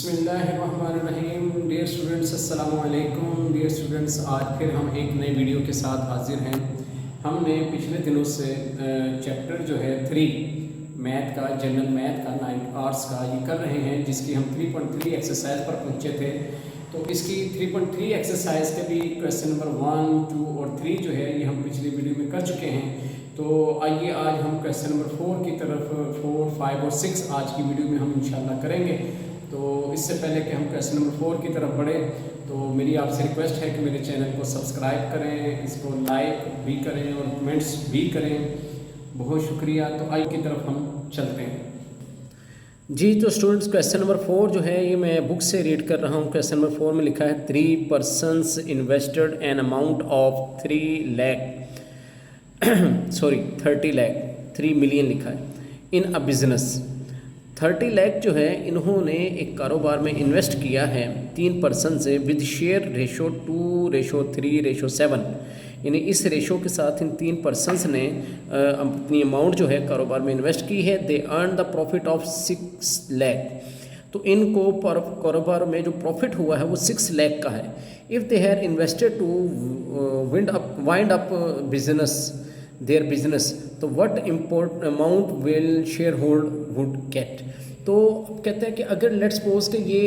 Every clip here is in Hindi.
बिस्मिल्लाहिर्रहमानिर्रहीम। डियर स्टूडेंट्स, अस्सलामु अलैकुम। डियर स्टूडेंट्स, आज फिर हम एक नई वीडियो के साथ हाजिर हैं। हमने पिछले दिनों से चैप्टर जो है 3 मैथ का, जनरल मैथ का, 9 आर्ट्स का ये कर रहे हैं, जिसकी हम 3.3 एक्सरसाइज पर पहुंचे थे। तो इसकी 3.3 एक्सरसाइज के भी क्वेश्चन नंबर 1, 2 और 3 जो है ये हम पिछली वीडियो में कर चुके हैं। तो आइए आज हम क्वेश्चन नंबर 4 की तरफ 4, 5 और 6 आज की वीडियो में हम इंशाल्लाह करेंगे। तो इससे पहले कि हम क्वेश्चन नंबर 4 की तरफ बढ़ें, तो मेरी आपसे रिक्वेस्ट है कि मेरे चैनल को सब्सक्राइब करें, इसको लाइक भी करें और कमेंट्स भी करें। बहुत शुक्रिया। तो आइए की तरफ हम चलते हैं जी। तो स्टूडेंट्स, क्वेश्चन नंबर 4 जो है ये मैं बुक से रीड कर रहा हूँ। क्वेश्चन नंबर 4 में लिखा है 3 persons invested an amount of 3 lakh 3 million लिखा है इन अ बिज़नेस। 30 लाख जो है इन्होंने एक कारोबार में इन्वेस्ट किया है 3 पर्सन से विद शेयर रेशो 2:3:7। यानी इस रेशो के साथ इन 3 पर्सनस ने अपनी अमाउंट जो है कारोबार में इन्वेस्ट की है। They earn the profit of 6 lakh. तो इनको कारोबार में जो प्रॉफिट हुआ है वो 6 लाख का है। If they have invested to wind up business their business, तो what amount will share hold would get. तो कहते हैं कि अगर लेट्स सपोज कि ये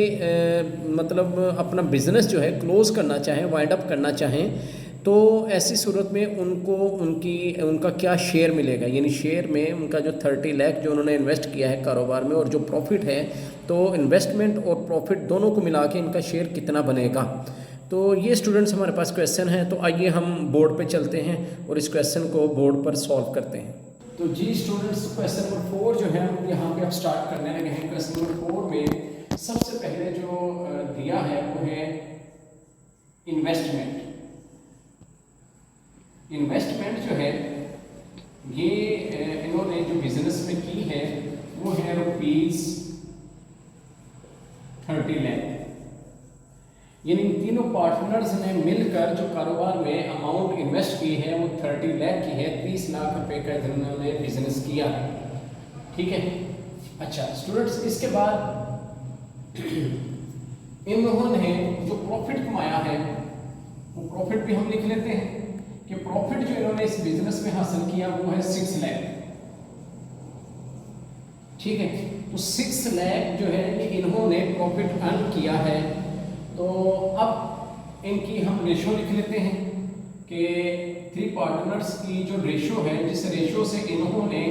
मतलब अपना बिजनेस जो है क्लोज करना चाहें, वाइंड अप करना चाहें, तो ऐसी सूरत में उनका क्या शेयर मिलेगा। यानी शेयर में उनका जो 30 लाख जो उन्होंने इन्वेस्ट किया है कारोबार में और जो प्रॉफिट है, तो इन्वेस्टमेंट और प्रॉफिट दोनों को मिला के इनका शेयर कितना बनेगा। तो ये स्टूडेंट्स हमारे पास क्वेश्चन है। तो आइए हम बोर्ड पे चलते हैं और इस क्वेश्चन को बोर्ड पर सॉल्व करते हैं। तो जी स्टूडेंट्स, क्वेश्चन नंबर 4 जो है हम यहाँ पे अब स्टार्ट करने लगे हैं। क्वेश्चन नंबर 4 में सबसे पहले जो दिया है वो है इन्वेस्टमेंट। इन्वेस्टमेंट जो है ये इन्होंने जो बिजनेस में की है वो है रुपीज 30 लाख। यानी इन तीनों पार्टनर्स ने मिलकर जो कारोबार में अमाउंट इन्वेस्ट की है वो 30 लाख की है। 30 लाख रुपए का इन्होंने बिजनेस किया है। ठीक है। अच्छा स्टूडेंट्स, इसके बाद इन्होंने जो प्रॉफिट कमाया है वो प्रॉफिट भी हम लिख लेते हैं कि प्रॉफिट जो इन्होंने इस बिजनेस में हासिल किया वो है 6 लाख। ठीक है। तो 6 लाख जो है ये इन्होंने प्रॉफिट अर्न किया है। तो अब इनकी हम रेशो लिख लेते हैं कि 3 पार्टनर्स की जो रेशो है, जिस रेशो से इन्होंने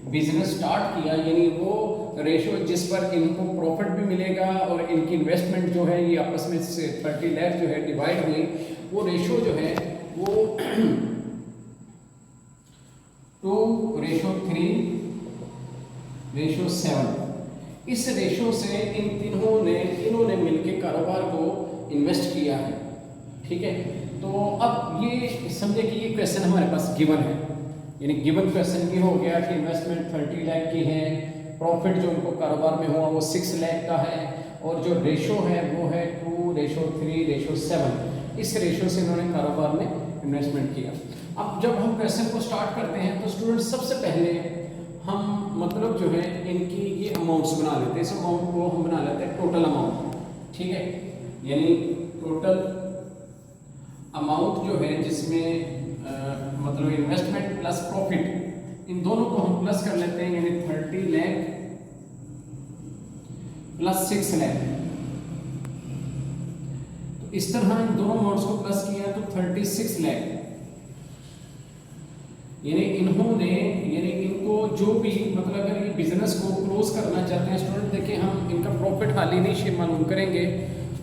बिजनेस स्टार्ट किया, यानी वो रेशो जिस पर इनको प्रॉफिट भी मिलेगा और इनकी इन्वेस्टमेंट जो है ये आपस में से 30 लाख जो है डिवाइड हुई, वो रेशो जो है वो 2:3:7। इस रेशो से इन्होंने मिलके कारोबार को इन्वेस्ट किया है। ठीक है। तो अब ये समझे कि ये क्वेश्चन हमारे पास गिवन है। यानी गिवन क्वेश्चन ये हो गया कि इन्वेस्टमेंट 30 लाख की है, प्रॉफिट जो उनको कारोबार में हुआ वो 6 लाख का है, और जो रेशो है वो है 2:3:7। इस रेशो से इन्होंने कारोबार में इन्वेस्टमेंट किया। अब जब हम क्वेश्चन को स्टार्ट करते हैं तो स्टूडेंट सबसे पहले हम मतलब जो है इनकी ये अमाउंट्स बना लेते हैं। इस अमाउंट को हम बना लेते हैं टोटल अमाउंट। ठीक है। यानी टोटल अमाउंट जो है जिसमें मतलब इन्वेस्टमेंट प्लस प्रॉफिट, इन दोनों को हम प्लस कर लेते हैं। यानी 30 लाख प्लस 6 लाख। तो इस तरह इन दोनों अमाउंट्स को प्लस किया तो 36 लाख। यानी इनको जो भी मतलब अगर ये बिजनेस को क्लोज करना चाहते हैं स्टूडेंट, देखिए हम इनका प्रॉफिट हाल ही नहीं मालूम करेंगे।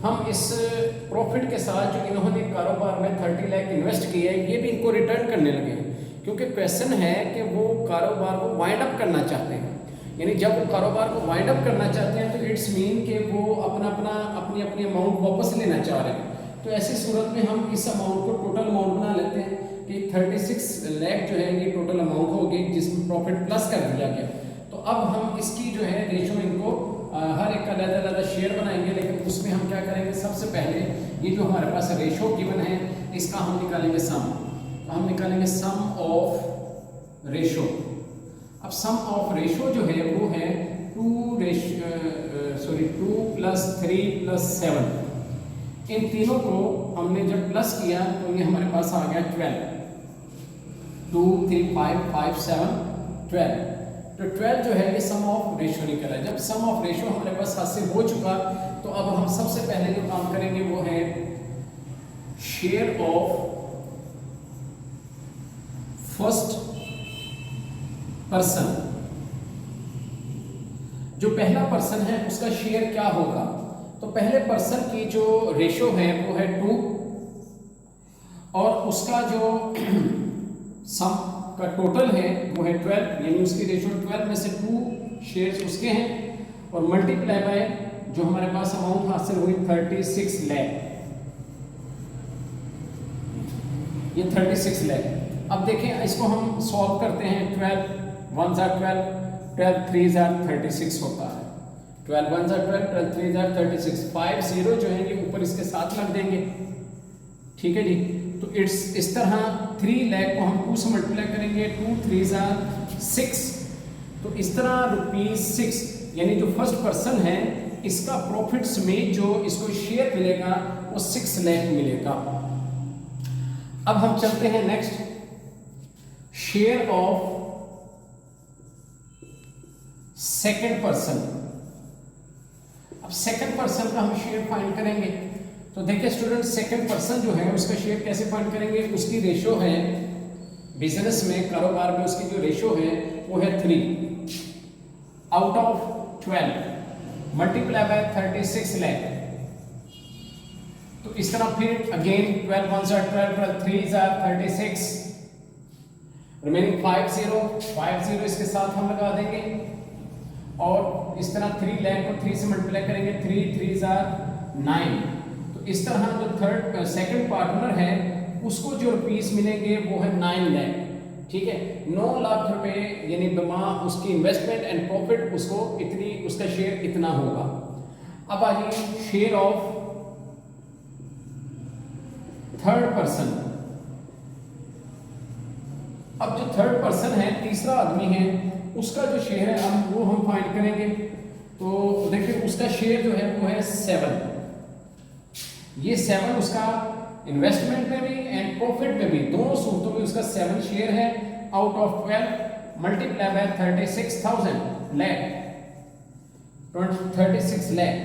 हम इस प्रॉफिट के साथ जो इन्होंने कारोबार में 30 लाख इन्वेस्ट किया है ये भी इनको रिटर्न करने लगे हैं, क्योंकि क्वेश्चन है कि वो कारोबार को वाइंड अप करना चाहते हैं। यानी जब वो कारोबार को वाइंड अप करना चाहते हैं तो इट्स मीन कि वो अपनी अमाउंट वापस लेना चाह रहे हैं। तो ऐसी सूरत में हम इस अमाउंट को टोटल अमाउंट बना लेते हैं कि 36 लाख जो है ये टोटल अमाउंट होगी, जिसमें प्रॉफिट प्लस कर दिया गया। तो अब हम इसकी जो है रेशो इनको हर एक का अलग शेयर बनाएंगे, लेकिन उसमें हम क्या करेंगे, सबसे पहले ये जो हमारे पास रेशो गिवन है इसका हम निकालेंगे सम। तो हम निकालेंगे सम ऑफ रेशो। अब सम ऑफ रेशो जो है वो है 2 प्लस 3 प्लस 7, इन तीनों को हमने जब प्लस किया तो ये हमारे पास आ गया 12, 2 3 5 5 7 12। तो 12 जो है ये सम ऑफ रेशो निकला है। जब सम ऑफ रेशो हमारे पास हासिल हो चुका तो अब हम सबसे पहले जो काम करेंगे वो है शेयर ऑफ फर्स्ट पर्सन। जो पहला पर्सन है उसका शेयर क्या होगा? तो पहले पर्सन की जो रेशो है वो है 2 और उसका जो सम का टोटल है वो है 12, यानी उसकी रेशो 12 में से 2 शेयर्स उसके हैं और मल्टीप्लाई बाय जो हमारे पास अमाउंट हासिल हुई 36 लाख, ये 36 लाख। अब देखें इसको हम सॉल्व करते हैं। 12 1 जार 12, 12 3 जार 36 होता है। 12 1 जार 12, 12 3 जार 36, 5 0 जो है ये ऊपर इसके साथ लग देंगे, ठीक है जी। तो इस तरह 3 लाख को हम 2 से मल्टीप्लाई करेंगे, 2 3 जार 6, तो इस तरह ₹6 यानी जो फर्स्ट पर्सन है इसका प्रॉफिट्स में जो इसको शेयर मिलेगा वो 6 लाख मिलेगा। अब हम चलते हैं next, share of second person. अब सेकंड पर्सन का हम शेयर फाइंड करेंगे। तो देखिए स्टूडेंट, सेकंड पर्सन जो है उसका शेयर कैसे फाइंड करेंगे? उसकी रेशो है बिजनेस में, कारोबार में उसकी जो रेशो है वो है 3 out of 12 multiply by 36 lakh. तो इस तरह फिर अगेन 12 1 जार 12, 12 3 जार 36, रिमेनिंग 5 0 इसके साथ हम लगा देंगे और इस तरह 3 लाख को 3 से मल्टीप्लाई करेंगे, 3 3 जार 9। तो इस तरह जो सेकंड पार्टनर है उसको जो रुपीस मिलेंगे वो है 9 लाख, ठीक है। 9 लाख रुपए यानी बिमा उसकी इन्वेस्टमेंट एंड प्रॉफिट उसको इतनी, उसका शेयर इतना होगा। अब आ जाइए शेयर ऑफ थर्ड पर्सन। अब जो थर्ड पर्सन है, तीसरा आदमी है, उसका जो शेयर है वो हम फाइंड करेंगे। तो देखिए उसका शेयर जो है वो है 7, ये 7 उसका इन्वेस्टमेंट में भी एंड प्रॉफिट में भी, दोनों सूरतों में उसका 7 शेयर है out of 12 multiply by 36,000 lakh, 36 lakh.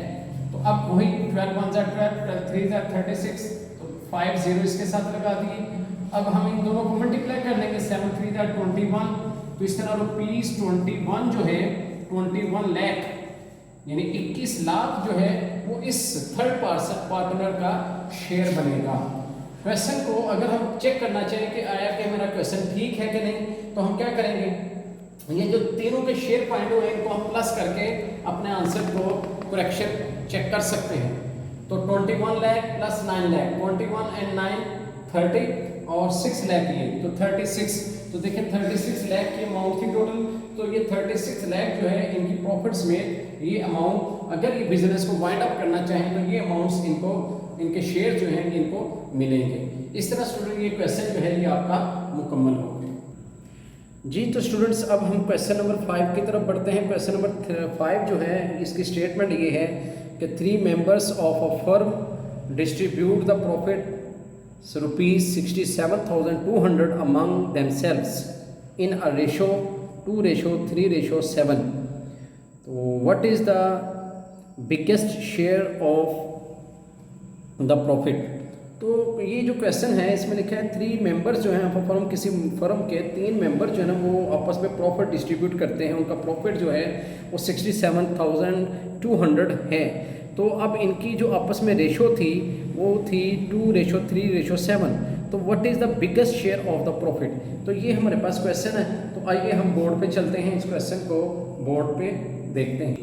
तो अब वही 12 1 जार 12, 12 3 जार 36, तो 5 0 इसके साथ लगा दिए। अब हम इन दोनों को मल्टीप्लाई कर लेंगे, 7 3 जार 21। तो इस तरह ₹21 जो है 21 लाख यानी 21 लाख जो है वो इस थर्ड पार्टनर का शेयर बनेगा। क्वेश्चन को अगर हम चेक करना चाहें कि आया कि मेरा क्वेश्चन ठीक है कि नहीं, तो हम क्या करेंगे, ये जो तीनों के शेयर पॉइंट हुए इनको हम प्लस करके अपने आंसर को करेक्शन चेक कर सकते हैं। तो 21 लाख प्लस 9 लाख, 21 एंड 9 30 और 6 लाख ये तो 36। तो देखिए 36 लाख की अमाउंट थी टोटल। तो ये 36 लाख जो है इनकी प्रॉफिट्स में ये अमाउंट, अगर ये बिजनेस को वाइंड अप करना चाहें तो ये अमाउंट्स इनको, इनके शेयर जो हैं इनको मिलेंगे। इस तरह स्टूडेंट ये क्वेश्चन जो है ये आपका मुकम्मल हो गया जी। तो स्टूडेंट्स अब हम क्वेश्चन नंबर 5 की तरफ बढ़ते हैं। क्वेश्चन नंबर 5 जो है इसकी स्टेटमेंट ये है कि 3 members of a firm distribute the profit ₹67,200 among themselves in a ratio 2:3:7. So what is the biggest share of the profit? तो ये जो क्वेश्चन है इसमें लिखा है 3 मेंबर्स जो हैं फर्म, किसी फर्म के 3 मेंबर जो है ना वो आपस में प्रॉफिट डिस्ट्रीब्यूट करते हैं। उनका प्रॉफिट जो है वो 67,200 है। तो अब इनकी जो आपस में रेशो थी वो थी 2:3:7। तो what is the biggest share of the profit? तो ये हमारे पास क्वेश्चन है। तो आइए हम बोर्ड पे चलते हैं, इस क्वेश्चन को बोर्ड पे देखते हैं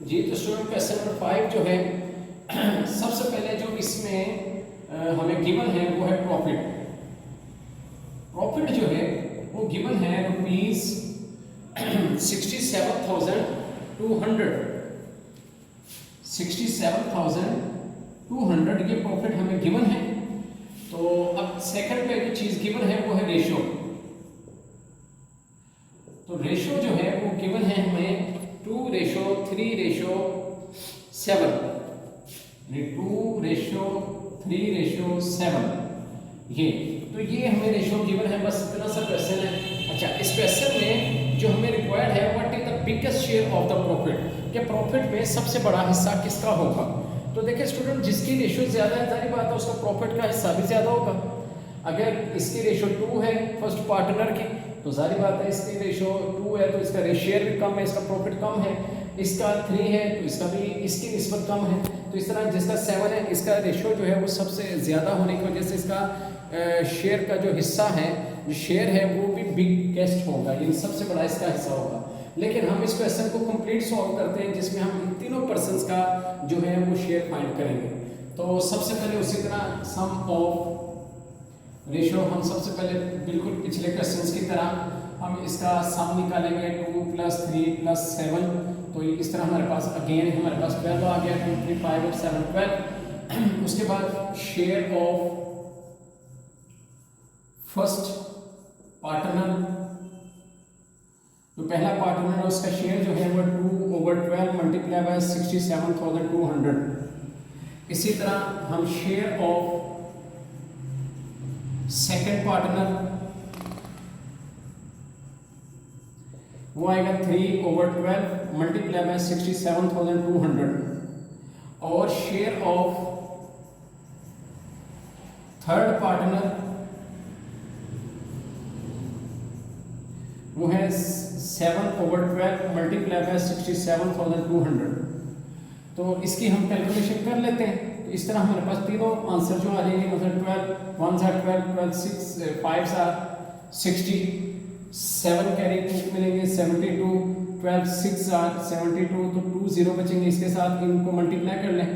जी। तो स्टूडेंट क्वेश्चन नंबर 5 जो है सबसे पहले जो इसमें हमें गिवन है वो है प्रॉफिट। प्रॉफिट जो है वो गिवन है ₹67,200, 67,200 ये प्रॉफिट हमें गिवन है। तो अब सेकंड पे जो चीज गिवन है वो है रेशो। तो रेशो जो है वो गिवन है हमें 2:3:7, 2:3:7 ये। तो ये हमें रेशो गिवन है, बस इतना सा क्वेश्चन है। अच्छा, इस क्वेश्चन में जो हमें रिक्वायर्ड है, what is the biggest share of the profit, कि प्रॉफिट में सबसे बड़ा हिस्सा किसका होगा। तो देखिए स्टूडेंट, जिसकी रेशो ज़्यादा है, जाहिर बात है उसका प्रॉफिट का हिस्सा भी ज़्यादा होगा। अगर इसकी रेशो 2 है फर्स्ट पार्टनर की, तो जाहिर बात है इसकी रेशो 2 है तो इसका शेयर भी कम है, इसका प्रॉफिट कम है। इसका 3 है तो इसका भी इसकी निस्बत कम है। तो इस तरह जिसका 7 है, इसका रेशो जो है वो सबसे ज़्यादा होने की वजह से इसका शेयर का जो हिस्सा है, जो शेयर है, वो भी बिगेस्ट होगा, यानी सबसे बड़ा इसका हिस्सा होगा। लेकिन हम इस क्वेश्चन को कंप्लीट सॉल्व करते हैं, जिसमें हम इन तीनों पर्सन्स का जो है वो शेयर फाइंड करेंगे। तो सबसे पहले उसी तरह सम ऑफ रेशो, हम सबसे पहले बिल्कुल पिछले क्वेश्चंस की तरह हम इसका सम निकालेंगे। 2 + 3 + 7, तो इस तरह हमारे पास अगेन हमारे पास 12 आ गया। 2 3 5 और 7 12। उसके बाद शेयर ऑफ फर्स्ट पार्टनर, तो पहला पार्टनर है उसका शेयर जो है वो 2/12 मल्टीप्लाई बाय 67,200। इसी तरह हम शेयर ऑफ सेकेंड पार्टनर, वो आएगा 3/12 मल्टीप्लाई बाय 67,200। और शेयर ऑफ थर्ड पार्टनर वो है 7/12 मल्टीप्लाई बाय 67,200। तो इसकी हम कैलकुलेशन कर लेते हैं। तो इस तरह हमारे पास तीनों आंसर जो आ जाएंगे, मतलब 12 1 12 12 6 5 60, 7 कैरी 2 मिलेंगे 72, 12 6 72, तो 2 0 बचेंगे। इसके साथ इनको मल्टीप्लाई कर लें,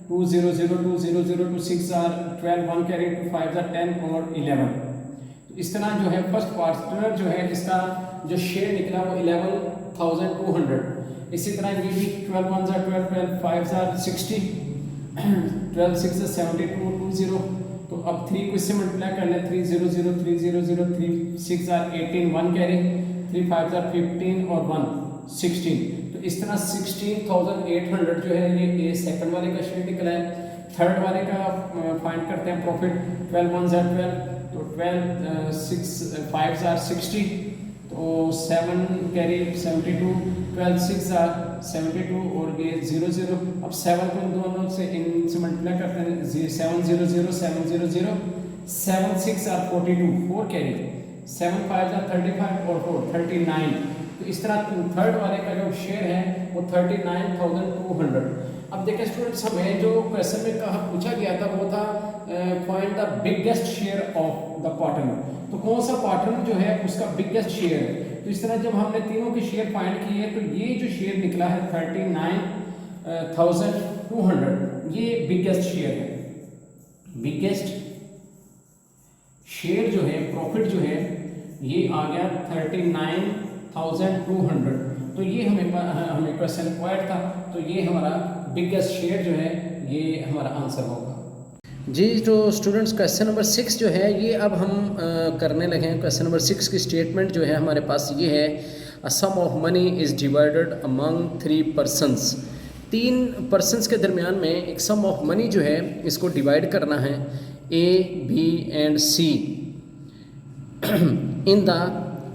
2 0 0 2 0 0 2 6 12, 1 कैरी 2 5 10 और 11। तो इस तरह जो है फर्स्ट पार्टनर जो है इसका जो शेयर निकला वो 11,200। इसी तरह ये भी 12 1 12 12 5 60, 12 6 72 2 0। तो अब 3 को इससे मल्टीप्लाई कर लें, 3 0 0 3 0 0 3 6 18 1 कैरी 3 5 15 और 1 16। तो इस तरह 16,800 जो है ये सेकंड वाले का शेयर निकला है। थर्ड वाले का फाइंड करते हैं प्रॉफिट। 12 1 12, तो 12 6 5 60, तो 7 कैरी 72, 12 6 72 और ये 0 0। अब 7 को इन दोनों से इनसे मल्टीप्लाई करते हैं, 7 0 0 7 0 0 7 6 42 4 कैरी 7 5 35 और 4 39। तो इस तरह थर्ड वाले का जो शेयर है वो 39,200। अब देखिए स्टूडेंट्स, हमें जो क्वेश्चन में कहा पूछा गया था वो था find the biggest share of the partner. तो कौन सा पार्टनर जो है उसका बिगेस्ट शेयर है। तो इस तरह जब हमने तीनों के शेयर फाइंड किए तो ये जो शेयर निकला है 39,200, ये बिगेस्ट शेयर है। बिगेस्ट शेयर जो है, प्रॉफिट जो है, ये आ गया 39,200। तो ये हमें क्वेश्चन रिक्वायर्ड था, तो ये हमारा बिगेस्ट शेयर जो है ये हमारा आंसर होगा। जी, तो स्टूडेंट्स क्वेश्चन नंबर 6 जो है ये अब हम करने लगे हैं। क्वेश्चन नंबर 6 की स्टेटमेंट जो है हमारे पास ये है, a sum of money is divided among 3 persons. 3 persons के दरमियान में एक सम ऑफ मनी जो है इसको डिवाइड करना है, A, B and C in the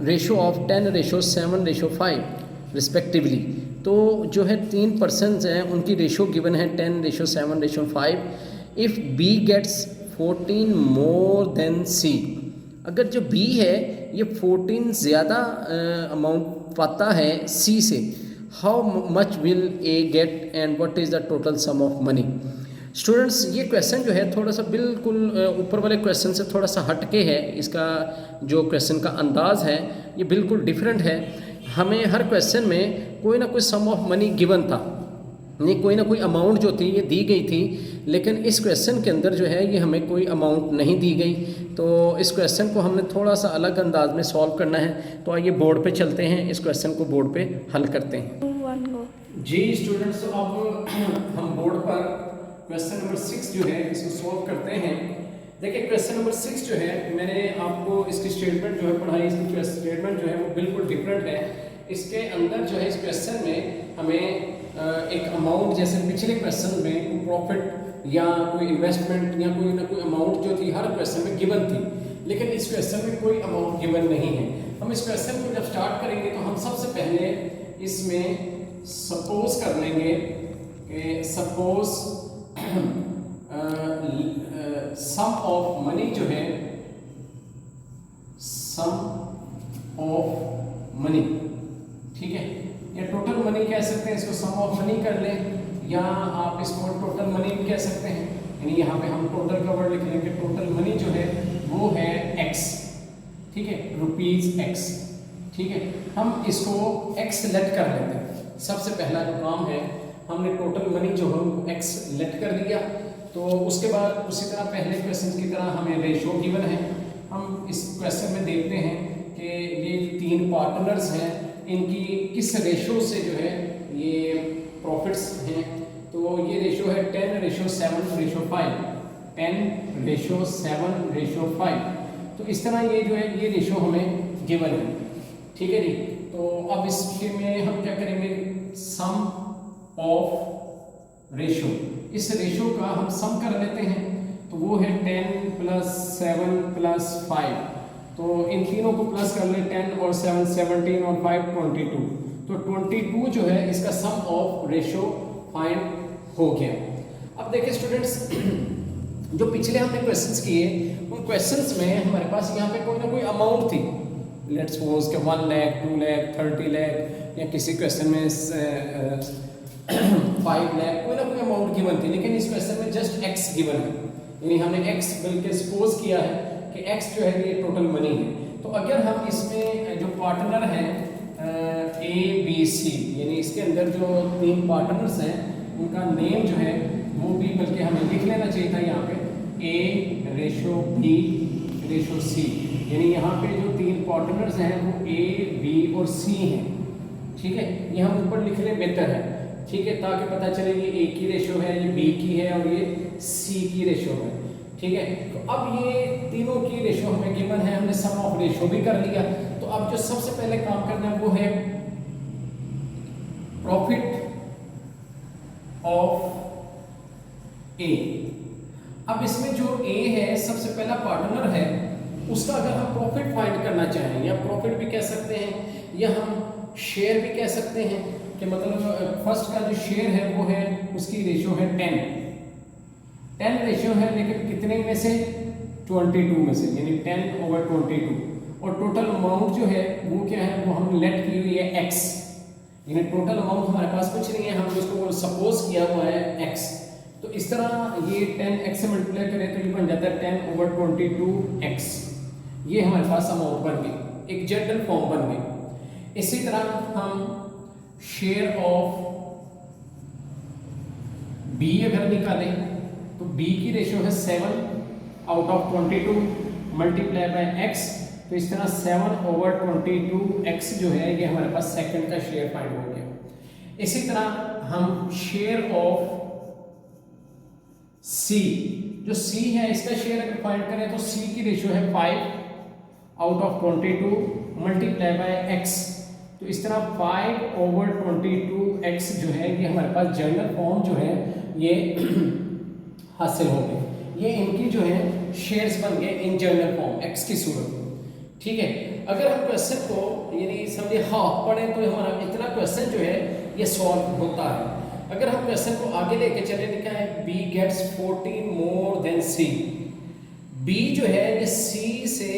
ratio of 10:7:5 respectively. तो जो है 3 पर्सनस हैं उनकी रेशो गिवन है 10:7:5। If B gets 14 more than C, अगर जो B है ये 14 ज़्यादा अमाउंट पाता है C से, how much will A get and what is the total sum of money. Students, ये क्वेश्चन जो है थोड़ा सा बिल्कुल ऊपर वाले क्वेश्चन से थोड़ा सा हटके है। इसका जो क्वेश्चन का अंदाज़ है ये बिल्कुल डिफरेंट है। हमें हर क्वेश्चन में कोई ना कोई सम ऑफ मनी गिवन था, नहीं कोई ना कोई अमाउंट जो थी ये दी गई थी, लेकिन इस क्वेश्चन के अंदर जो है ये हमें कोई अमाउंट नहीं दी गई। तो इस क्वेश्चन को हमने थोड़ा सा अलग अंदाज में सॉल्व करना है। तो आइए बोर्ड पे चलते हैं, इस क्वेश्चन को बोर्ड पे हल करते हैं। जी स्टूडेंट्स, तो अब हम बोर्ड पर क्वेश्चन नंबर 6 जो है इसको सॉल्व करते हैं। देखिए क्वेश्चन नंबर 6 जो है मैंने आपको इसकी स्टेटमेंट जो है पढ़ाई, इसकी स्टेटमेंट जो है वो बिल्कुल डिफरेंट है। इसके अंदर जो है इस क्वेश्चन में हमें एक अमाउंट, जैसे पिछले क्वेश्चन में प्रॉफिट या कोई इन्वेस्टमेंट या कोई ना कोई अमाउंट जो थी हर क्वेश्चन में गिवन थी, लेकिन इस क्वेश्चन में कोई अमाउंट गिवन नहीं है। हम इस क्वेश्चन को जब स्टार्ट करेंगे तो हम सबसे पहले इसमें सपोज कर लेंगे कि सपोज सम ऑफ मनी जो है, सम ऑफ मनी, ठीक है, या टोटल मनी कह सकते हैं इसको, सम ऑफ मनी कर लें, या आप इसको टोटल मनी भी कह सकते हैं। यानी यहाँ पे हम टोटल का वर्ड लिख लेंगे, टोटल मनी जो है वो है x, ठीक है, रुपीज x, ठीक है। हम इसको x सेलेक्ट कर लेते हैं। सबसे पहला जो काम है, हमने टोटल मनी जो है वो x सेलेक्ट कर दिया। तो उसके बाद उसी तरह पहले क्वेश्चन की तरह हमें रेशो गिवन है। हम इस क्वेश्चन में देखते हैं कि ये 3 पार्टनर्स हैं, इनकी किस रेशो से जो है ये प्रॉफिट्स हैं। तो ये रेशो है 10:7:5, 10:7:5। तो इस तरह ये जो है ये रेशो हमें गिवन है, ठीक है जी। तो अब इसमें हम क्या करेंगे, सम ऑफ रेशो, इस रेशो का हम सम कर लेते हैं। तो वो है 10 + 7 + 5। तो इन तीनों को प्लस कर ले, 10 और 7 17 और 5 22। तो 22 जो है इसका सम ऑफ रेशो फाइंड हो गया। अब देखिए स्टूडेंट्स, जो पिछले हमने क्वेश्चंस किए उन क्वेश्चंस में हमारे पास यहाँ पे कोई ना कोई अमाउंट थी। लेट्स सपोज के 1 लाख, 2 लाख, 30 लाख, या किसी क्वेश्चन में 5 लाख, कोई ना कोई अमाउंट गिवन थी। लेकिन इस क्वेश्चन में जस्ट x गिवन है, यानी हमने x बल्कि सपोज किया है कि x जो है ये टोटल मनी है। तो अगर हम इसमें जो पार्टनर हैं A B C, यानी इसके अंदर जो 3 पार्टनर्स हैं उनका नेम जो है वो भी बल्कि हमें लिख लेना चाहिए था यहाँ पे, A:B:C, यानी यहाँ पे जो 3 पार्टनर्स हैं वो A, B और C हैं, ठीक है। ये हम ऊपर लिख लें बेहतर है, ठीक है, ताकि पता चले ये A की रेशो है, ये B की है और ये C की रेशो है, ठीक है। तो अब ये तीनों की रेशो हमें गिवन है, हमने सम ऑफ रेशो भी कर लिया। तो अब जो सबसे पहले काम करना है वो है प्रॉफिट ऑफ A। अब इसमें जो A है सबसे पहला पार्टनर है, उसका अगर हम प्रॉफिट फाइंड करना चाहें, या प्रॉफिट भी कह सकते हैं या हम शेयर भी कह सकते हैं कि मतलब फर्स्ट का जो शेयर है वो है, उसकी रेशो है 10 रेशो है, लेकिन कितने में से, 22 में से, यानी 10/22। और टोटल अमाउंट जो है वो क्या है, वो हम लेट की हुई है x, यानी टोटल अमाउंट हमारे पास कुछ नहीं है, हम इसको सपोज किया हुआ है x। तो इस तरह ये 10x से मल्टीप्लाई करें तो ये बन जाता है 10/22x। ये हमारे पास अमाउंट बन गई, एक जनरल फॉर्म बन गई। इसी तरह हम शेयर ऑफ B अगर निकालें तो B की रेशो है 7/22 मल्टीप्लाई बाय x। तो इस तरह 7/22x जो है ये हमारे पास सेकंड का शेयर फाइंड हो गया। इसी तरह हम शेयर ऑफ C, जो C है इसका शेयर अगर फाइंड करें तो C की रेशो है 5/22 मल्टीप्लाई बाय x। तो इस तरह 5/22x जो है ये हमारे पास जनरल फॉर्म जो है ये हासिल हो गए। ये इनकी जो है शेयर्स बन गए इन जनरल फॉर्म x की सूरत में, ठीक है। अगर हम क्वेश्चन को यानी समझे हाफ पढ़ें तो हमारा इतना क्वेश्चन जो है ये सॉल्व होता है। अगर हम क्वेश्चन को आगे लेके चले, लिखा है B gets 14 more than C। B जो है ये C से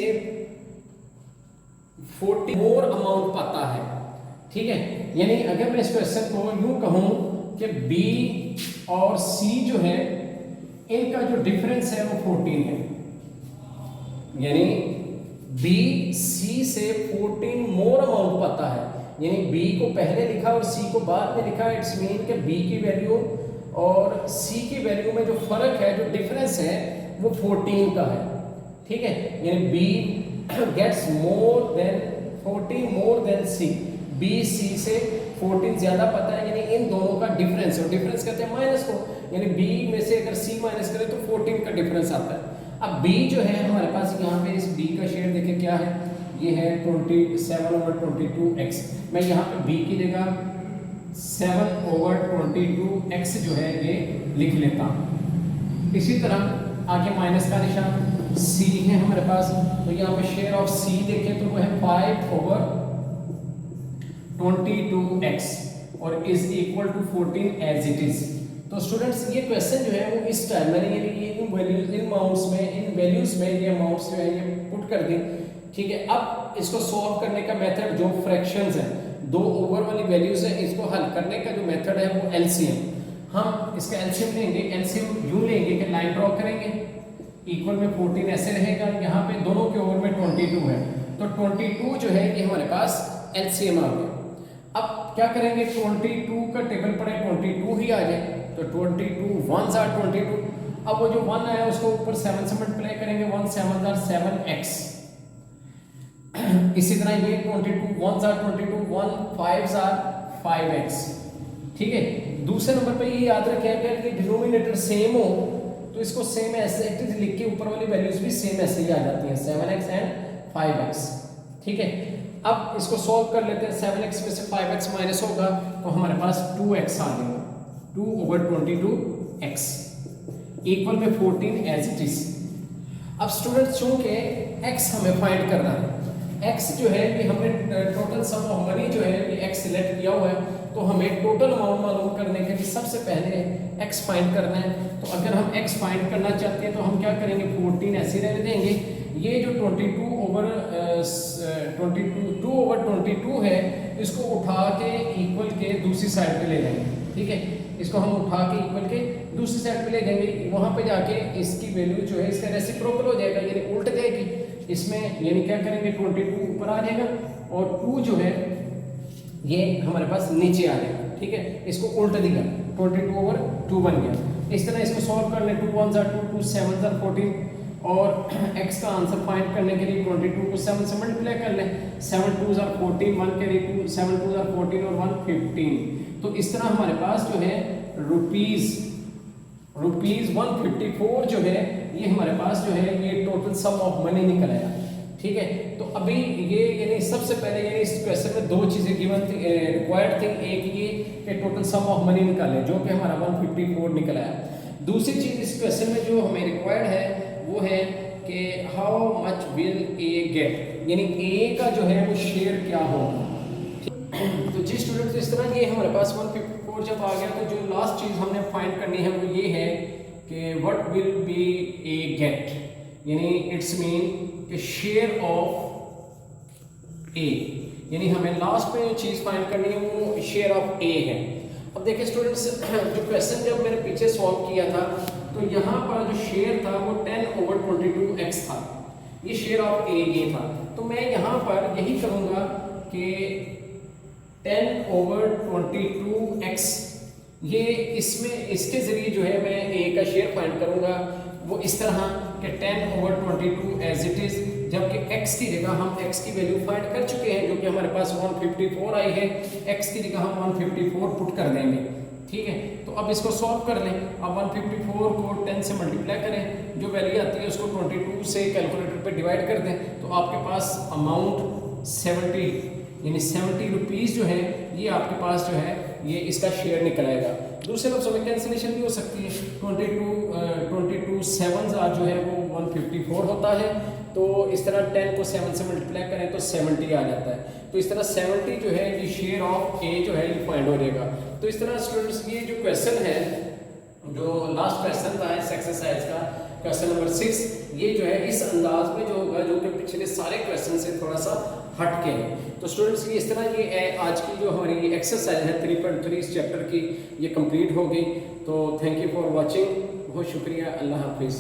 40 मोर अमाउंट पाता है, ठीक है। यानी अगर मैं इस क्वेश्चन को यूं कहूं कि B और C जो है इनका जो डिफरेंस है वो 14 है, यानी B C से 14 मोर अमाउंट पाता है। यानी B को पहले लिखा और C को बाद में लिखा, इट्स मीन कि B की वैल्यू और C की वैल्यू में जो फर्क है, जो डिफरेंस है वो 14 का है, ठीक है। यानी B gets more than 14 more than C, B C से 14 ज्यादा पता है, यानी इन दोनों का डिफरेंस, और डिफरेंस कहते हैं माइनस को, यानी B में से अगर C माइनस करें तो 14 का डिफरेंस आता है। अब B जो है हमारे पास यहाँ पे इस B का शेयर देखें क्या है, ये है 27/22x। मैं यहाँ पे b की जगह 7/22x जो है ये लिख लेता हूँ। इसी तरह आगे माइनस का निशान c है हमारे पास, तो यहाँ पे शेयर ऑफ c देखें तो वो है 5/22x और is equal to 14 as it is. तो स्टूडेंट्स ये क्वेश्चन जो है वो इस टाइम मैंने ये इन वैल्यूज इन अमाउंट्स में इन वैल्यूज में ये अमाउंट्स जो है ये पुट कर दी, ठीक है। अब इसको सॉल्व करने का मेथड जो फ्रैक्शंस है, दो ओवर वाली वैल्यूज है, इसको हल करने का जो मेथड है वो एलसीएम। हम इसका एलसीएम लेंगे, एलसीएम यूं लेंगे कि लाइन ड्रॉ करेंगे, इक्वल में 14 ऐसे रहेगा, यहाँ पे दोनों के ओवर में 22 है, तो 22 जो है ये हमारे पास एलसीएम आ गया। अब क्या करेंगे, 22 का टेबल पड़े 22 ही आ जाए, तो 22 1s are 22। अब वो जो 1 आया उसको ऊपर 7 से मल्टीप्लाई करेंगे, 1 7s are 7x। इसी तरह ये 22 1s are 22, 1 5s are 5x, ठीक है। दूसरे नंबर पे ये याद रखें अगर ये डिनोमिनेटर सेम हो तो इसको सेम ऐसे लिख के ऊपर वाली वैल्यूज भी सेम ऐसे ही आ जाती हैं, 7x एंड 5x, ठीक है। अब इसको सॉल्व कर लेते हैं, 7x में से 5x माइनस होगा तो हमारे पास 2x आ जाएगा, 2/22x इक्वल में 14 एज इट इज। अब स्टूडेंट्स चूंकि x हमें फाइंड करना है, x जो है ये हमने टोटल सम ऑफ मनी जो है ये x सिलेक्ट किया हुआ है, तो हमें टोटल अमाउंट मालूम करने के लिए सबसे पहले x फाइंड करना है। तो अगर हम x फाइंड करना चाहते हैं तो हम क्या करेंगे, 14 ऐसे रहने देंगे, ये जो 2/22 है इसको उठा के इक्वल के दूसरी साइड पे ले लेंगे, ठीक है। इसको हम उठा के इक्वल के दूसरी साइड पे ले जाएंगे, वहां पे जाके इसकी वैल्यू जो है इसका रेसिप्रोकल हो जाएगा, यानी उल्ट जाएगी इसमें, यानी क्या करेंगे 22 ऊपर आ जाएगा और 2 जो है ये हमारे पास नीचे आ जाएगा, ठीक है। इसको उल्ट दिया, 22/2 बन गया। इस तरह इसको सॉल्व कर लें, 2 1s are 2, 2 7s are 14 और x का आंसर फाइंड करने के लिए 22 को 7 से मल्टीप्लाई कर लें, 7 2s are 14, 1 carry 2, 7 2s are 14 और 1 15। तो इस तरह हमारे पास जो है रुपीज 154 जो है ये हमारे पास जो है ये टोटल सम ऑफ मनी निकल आया, ठीक है। तो अभी ये यानी सबसे पहले यानी इस क्वेश्चन में दो चीजें गिवन थी, रिक्वायर्ड थी, एक ये कि टोटल सम ऑफ मनी निकाले जो कि हमारा 154 निकल आया। दूसरी चीज इस क्वेश्चन में जो हमें रिक्वायर्ड है वो है कि how much will A get, यानी ए का जो है वो शेयर क्या होगा। तो जी स्टूडेंट्स इस तरह ये हमारे पास 154 जब आ गया तो जो लास्ट चीज हमने फाइंड करनी है वो ये है कि what will be A get, यानी इट्स मीन कि शेयर ऑफ ए, यानी हमें लास्ट में जो चीज फाइंड करनी है वो शेयर ऑफ ए है। अब देखिए स्टूडेंट्स जो क्वेश्चन जब मैंने पीछे सॉल्व किया था तो यहाँ पर जो शेयर था वो 10/22x था, ये शेयर ऑफ ए ये था। तो मैं यहाँ पर यही करूँगा कि 10/22x ये इसमें इसके जरिए जो है मैं ए का शेयर फाइंड करूँगा वो इस तरह कि 10/22 एज इट इज, जबकि x की जगह हम x की वैल्यू फाइंड कर चुके हैं जो कि हमारे पास 154 आई है, x की जगह हम 154 पुट कर देंगे, ठीक है। तो अब इसको सॉल्व कर लें, अब 154 को 10 से मल्टीप्लाई करें, जो वैल्यू आती है उसको 22 से कैलकुलेटर पे डिवाइड कर दें, तो आपके पास अमाउंट 70 यानी 70 रुपीज़ जो है ये आपके पास जो है ये इसका शेयर निकल आएगा। दूसरे लफ्ज़ों में कैंसिलेशन भी हो सकती है, 22 7s जो है वो 154 होता है, तो इस तरह 10 को 7 से मल्टीप्लाई करें तो 70 आ जाता है। तो इस तरह 70 जो है ये शेयर ऑफ ए जो है ये फाइंड हो जाएगा। तो इस तरह स्टूडेंट्स ये जो क्वेश्चन है, जो लास्ट क्वेश्चन था इस एक्सरसाइज का, क्वेश्चन नंबर 6, ये जो है इस अंदाज में जो होगा जो कि पिछले सारे क्वेश्चन से थोड़ा सा हट के है। तो स्टूडेंट्स ये इस तरह ये आज की जो हमारी एक्सरसाइज है 3.3 इस चैप्टर की ये कंप्लीट हो गई। तो थैंक यू फॉर वॉचिंग, बहुत शुक्रिया, अल्लाह हाफिज़।